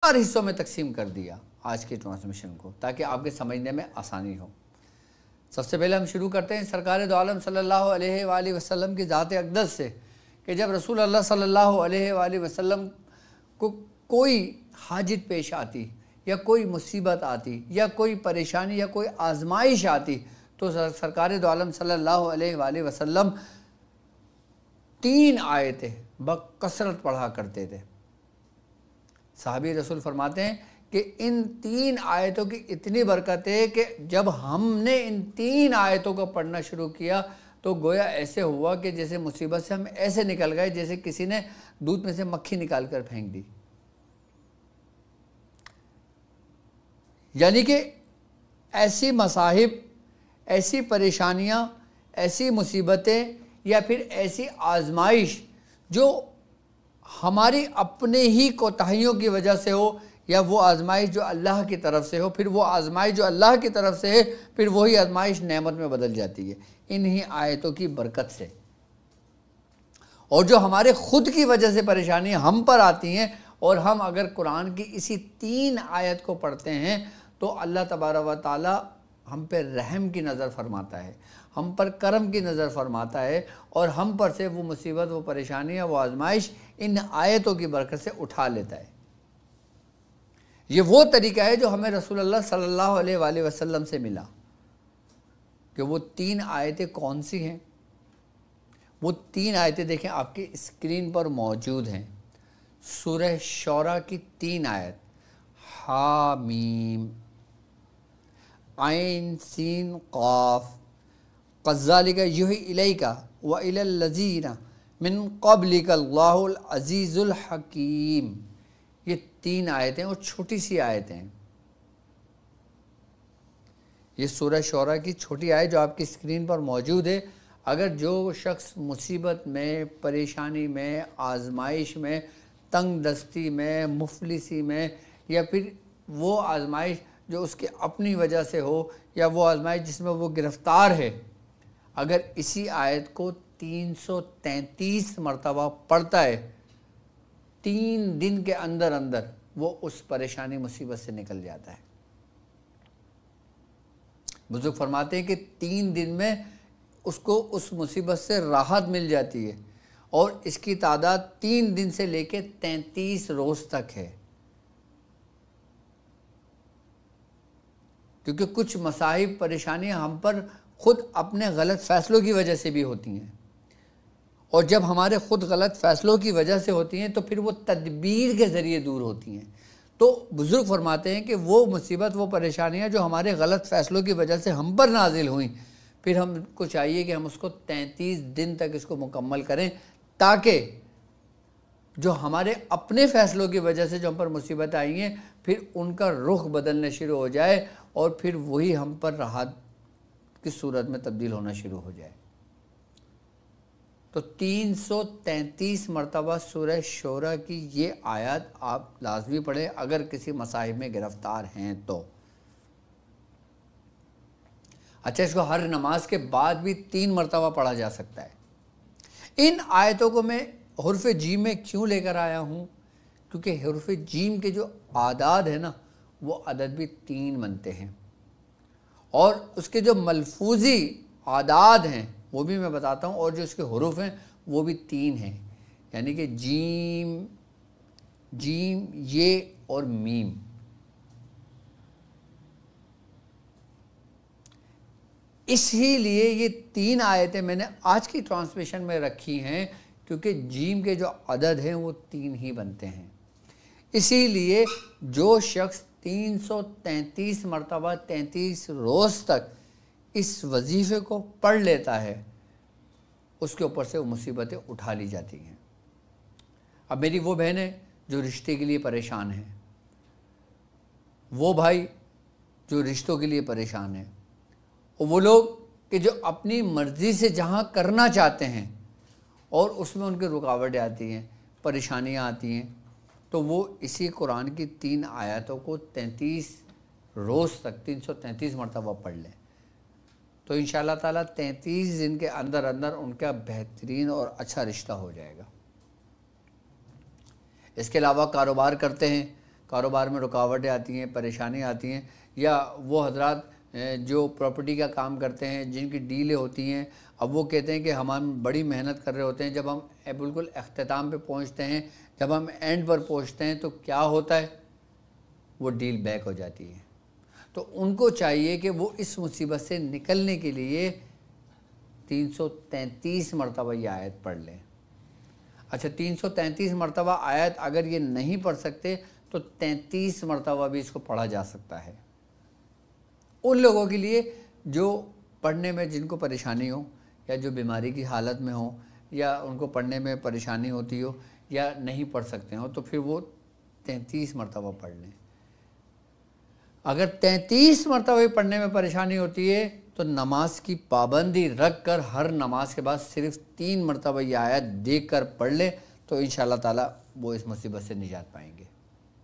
4 حصوں میں تقسیم کر دیا آج کے ٹرانسمیشن کو، تاکہ آپ کے سمجھنے میں آسانی ہو۔ سب سے پہلے ہم شروع کرتے ہیں سرکار دو عالم صلی اللہ علیہ وآلہ وسلم کی ذات اقدس سے، کہ جب رسول اللہ صلی اللہ علیہ وآلہ وسلم کو کوئی حاجت پیش آتی یا کوئی مصیبت آتی یا کوئی پریشانی یا کوئی آزمائش آتی تو سرکار دو عالم صلی اللہ علیہ وآلہ وسلم 3 آیتیں بکثرت پڑھا کرتے تھے۔ صحابی رسول فرماتے ہیں کہ ان 3 آیتوں کی اتنی برکت ہے کہ جب ہم نے ان 3 آیتوں کو پڑھنا شروع کیا تو گویا ایسے ہوا کہ جیسے مصیبت سے ہم ایسے نکل گئے جیسے کسی نے دودھ میں سے مکھی نکال کر پھینک دی۔ یعنی کہ ایسی مصائب، ایسی پریشانیاں، ایسی مصیبتیں یا پھر ایسی آزمائش جو ہماری اپنے ہی کوتاہیوں کی وجہ سے ہو یا وہ آزمائش جو اللہ کی طرف سے ہو، پھر وہ آزمائش جو اللہ کی طرف سے ہے پھر وہی آزمائش نعمت میں بدل جاتی ہے انہی آیتوں کی برکت سے۔ اور جو ہمارے خود کی وجہ سے پریشانیاں ہم پر آتی ہیں اور ہم اگر قرآن کی اسی 3 آیت کو پڑھتے ہیں تو اللہ تبارک و تعالی ہم پہ رحم کی نظر فرماتا ہے، ہم پر کرم کی نظر فرماتا ہے اور ہم پر سے وہ مصیبت، وہ پریشانیاں، وہ آزمائش ان آیتوں کی برکت سے اٹھا لیتا ہے۔ یہ وہ طریقہ ہے جو ہمیں رسول اللہ صلی اللہ علیہ وآلہ وسلم سے ملا۔ کہ وہ 3 آیتیں کون سی ہیں؟ وہ 3 آیتیں دیکھیں آپ کی اسکرین پر موجود ہیں۔ سورہ شعراء کی 3 آیت، حامیم عین سین قاف، کذالک یوحی الیک وإلی الذین من قبلک اللہ العزیز الحکیم۔ یہ 3 آیتیں اور چھوٹی سی آیتیں ہیں۔ یہ سورہ شعراء کی چھوٹی آیت جو آپ کی اسکرین پر موجود ہے، اگر جو شخص مصیبت میں، پریشانی میں، آزمائش میں، تنگ دستی میں، مفلسی میں یا پھر وہ آزمائش جو اس کے اپنی وجہ سے ہو یا وہ آزمائش جس میں وہ گرفتار ہے، اگر اسی آیت کو 333 مرتبہ پڑھتا ہے 3 دن کے اندر اندر وہ اس پریشانی مصیبت سے نکل جاتا ہے۔ بزرگ فرماتے ہیں کہ 3 دن میں اس کو اس مصیبت سے راحت مل جاتی ہے اور اس کی تعداد 3 دن سے لے کے 33 روز تک ہے۔ کیونکہ کچھ مصائب، پریشانیاں ہم پر خود اپنے غلط فیصلوں کی وجہ سے بھی ہوتی ہیں، اور جب ہمارے خود غلط فیصلوں کی وجہ سے ہوتی ہیں تو پھر وہ تدبیر کے ذریعے دور ہوتی ہیں۔ تو بزرگ فرماتے ہیں کہ وہ مصیبت، وہ پریشانیاں جو ہمارے غلط فیصلوں کی وجہ سے ہم پر نازل ہوئیں، پھر ہم کو چاہیے کہ ہم اس کو 33 دن تک اس کو مکمل کریں، تاکہ جو ہمارے اپنے فیصلوں کی وجہ سے جو ہم پر مصیبت آئی ہیں پھر ان کا رخ بدلنا شروع ہو جائے اور پھر وہی ہم پر راحت کی صورت میں تبدیل ہونا شروع ہو جائے۔ تو 333 مرتبہ سورہ شعراء کی یہ آیات آپ لازمی پڑھیں اگر کسی مصائب میں گرفتار ہیں تو۔ اچھا، اس کو ہر نماز کے بعد بھی 3 مرتبہ پڑھا جا سکتا ہے۔ ان آیتوں کو میں حرف جیم میں کیوں لے کر آیا ہوں؟ کیونکہ حرف جیم کے جو اعداد ہیں نا وہ عدد بھی 3 بنتے ہیں، اور اس کے جو ملفوظی اعداد ہیں وہ بھی میں بتاتا ہوں، اور جو اس کے حروف ہیں وہ بھی 3 ہیں، یعنی کہ جیم، یہ اور میم۔ اسی لیے یہ 3 آیتیں میں نے آج کی ٹرانسلیشن میں رکھی ہیں، کیونکہ جیم کے جو عدد ہیں وہ 3 ہی بنتے ہیں۔ اسی لیے جو شخص 333 مرتبہ 33 روز تک اس وظیفے کو پڑھ لیتا ہے اس کے اوپر سے وہ مصیبتیں اٹھا لی جاتی ہیں۔ اب میری وہ بہنیں جو رشتے کے لیے پریشان ہیں، وہ بھائی جو رشتوں کے لیے پریشان ہیں، اور وہ لوگ کہ جو اپنی مرضی سے جہاں کرنا چاہتے ہیں اور اس میں ان کی رکاوٹیں آتی ہیں، پریشانیاں آتی ہیں، تو وہ اسی قرآن کی 3 آیاتوں کو 33 روز تک 333 مرتبہ پڑھ لیں تو انشاءاللہ تعالیٰ 33 دن کے اندر اندر ان کا بہترین اور اچھا رشتہ ہو جائے گا۔ اس کے علاوہ کاروبار کرتے ہیں، کاروبار میں رکاوٹیں آتی ہیں، پریشانی آتی ہیں، یا وہ حضرات جو پراپرٹی کا کام کرتے ہیں جن کی ڈیلیں ہوتی ہیں، اب وہ کہتے ہیں کہ ہم بڑی محنت کر رہے ہوتے ہیں، جب ہم بالکل اختتام پہ پہنچتے ہیں، جب ہم اینڈ پر پہنچتے ہیں تو کیا ہوتا ہے؟ وہ ڈیل بیک ہو جاتی ہے۔ تو ان کو چاہیے کہ وہ اس مصیبت سے نکلنے کے لیے 333 مرتبہ یہ آیت پڑھ لیں۔ اچھا 333 مرتبہ آیت اگر یہ نہیں پڑھ سکتے تو 33 مرتبہ بھی اس کو پڑھا جا سکتا ہے۔ ان لوگوں کے لیے جو پڑھنے میں جن کو پریشانی ہو، یا جو بیماری کی حالت میں ہو، یا ان کو پڑھنے میں پریشانی ہوتی ہو، یا نہیں پڑھ سکتے ہو، تو پھر وہ 33 مرتبہ پڑھ لیں۔ اگر 33 مرتبہ پڑھنے میں پریشانی ہوتی ہے تو نماز کی پابندی رکھ کر ہر نماز کے بعد صرف 3 مرتبہ یہ آیت دیکھ کر پڑھ لے، تو انشاءاللہ تعالی وہ اس مصیبت سے نجات پائیں گے۔